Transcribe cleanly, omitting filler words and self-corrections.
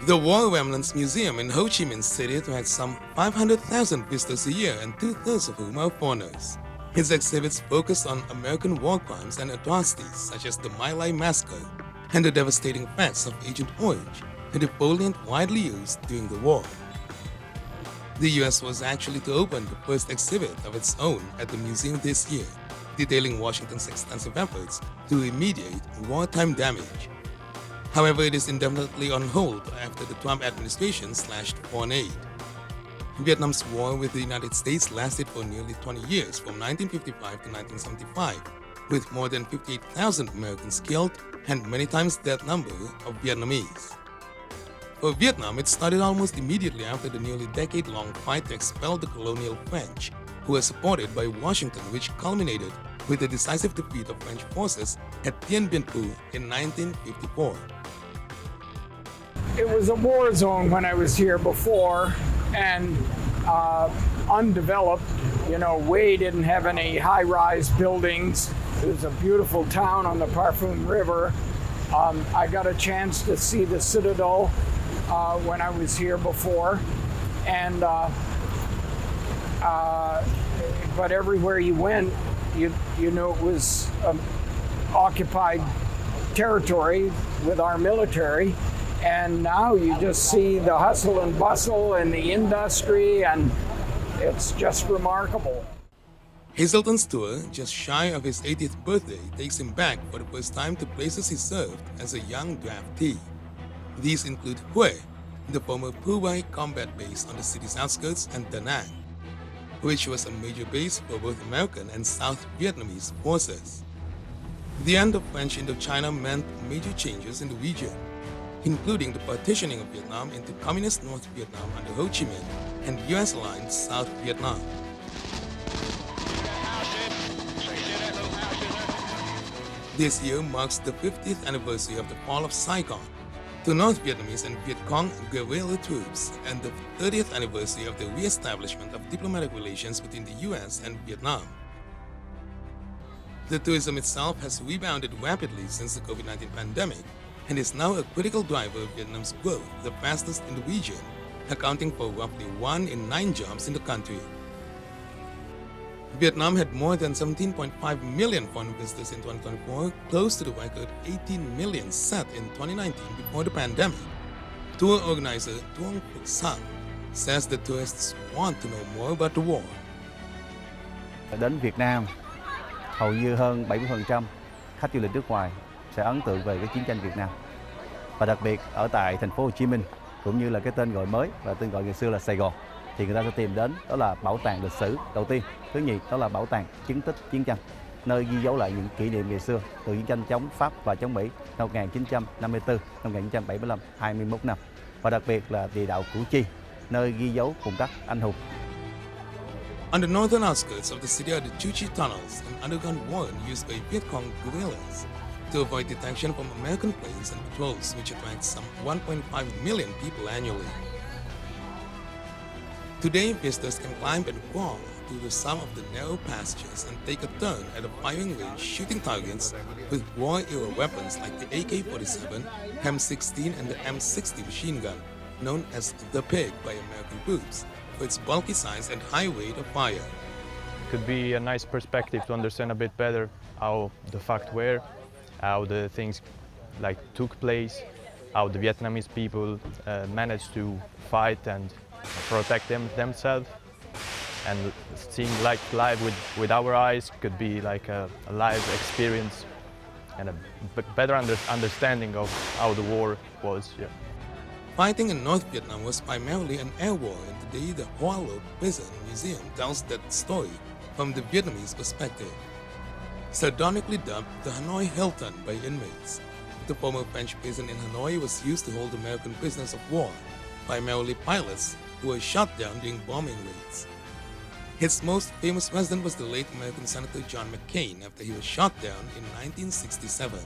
The War Remnants Museum in Ho Chi Minh City attracts some 500,000 visitors a year, and two-thirds of whom are foreigners. Its exhibits focus on American war crimes and atrocities such as the My Lai massacre and the devastating effects of Agent Orange, a defoliant widely used during the war. The US was actually to open the first exhibit of its own at the museum this year, detailing Washington's extensive efforts to remediate wartime damage. However, it is indefinitely on hold after the Trump administration slashed foreign aid. Vietnam's war with the United States lasted for nearly 20 years, from 1955 to 1975, with more than 58,000 Americans killed and many times that number of Vietnamese. For Vietnam, it started almost immediately after the nearly decade-long fight to expel the colonial French, who were supported by Washington, which culminated with the decisive defeat of French forces at Dien Bien Phu in 1954. It was a war zone when I was here before, and undeveloped. Way didn't have any high-rise buildings. It was a beautiful town on the Parfum River. I got a chance to see the Citadel when I was here before, and but everywhere you went, you knew it was occupied territory with our military. And now you just see the hustle and bustle and the industry, and it's just remarkable. Hazelton's tour, just shy of his 80th birthday, takes him back for the first time to places he served as a young draftee. These include Hue, the former Phu Bai combat base on the city's outskirts, and Da Nang, which was a major base for both American and South Vietnamese forces. The end of French Indochina meant major changes in the region, including the partitioning of Vietnam into Communist North Vietnam under Ho Chi Minh and US-aligned South Vietnam. This year marks the 50th anniversary of the fall of Saigon to North Vietnamese and Viet Cong guerrilla troops, and the 30th anniversary of the re-establishment of diplomatic relations between the US and Vietnam. The tourism itself has rebounded rapidly since the COVID-19 pandemic, and is now a critical driver of Vietnam's growth, the fastest in the region, accounting for roughly 1 in 9 jobs in the country. Vietnam had more than 17.5 million foreign visitors in 2024, close to the record 18 million set in 2019 before the pandemic. Tour organizer Tuong Phuc Sang says the tourists want to know more about the war. Đến Việt Nam, hầu như hơn 70% khách du lịch nước ngoài sẽ ấn tượng về cái chiến tranh Việt Nam, và đặc biệt ở tại thành phố Hồ Chí Minh, cũng như là cái tên gọi mới và tên gọi ngày xưa là Saigon, thì người ta sẽ tìm đến đó là bảo tàng lịch sử đầu tiên. Thứ nhì đó là bảo tàng chứng tích chiến tranh, nơi ghi dấu lại những kỷ niệm ngày xưa từ chiến tranh chống Pháp và chống Mỹ năm 1954, năm 1975, 21 năm, và đặc biệt là địa đạo Cu Chi, nơi ghi dấu vùng đất anh hùng. On the northern outskirts of the city are the Cu Chi tunnels, an underground warren used by Viet Cong guerrillas to avoid detection from American planes and patrols, which attracts some 1.5 million people annually. Today, visitors can climb and crawl through some of the narrow passages and take a turn at a firing range, shooting targets with war-era weapons like the AK-47, M16, and the M60 machine gun, known as the Pig by American troops, for its bulky size and high rate of fire. Could be a nice perspective to understand a bit better how the fact were, how the things took place, how the Vietnamese people managed to fight and protect themselves, and seeing live with our eyes could be like a live experience and a better understanding of how the war was. Yeah. Fighting in North Vietnam was primarily an air war, and today the Hoa Lo Prison Museum tells that story from the Vietnamese perspective. Sardonically dubbed the Hanoi Hilton by inmates, the former French prison in Hanoi was used to hold American prisoners of war, primarily pilots who were shot down during bombing raids. Its most famous resident was the late American Senator John McCain after he was shot down in 1967.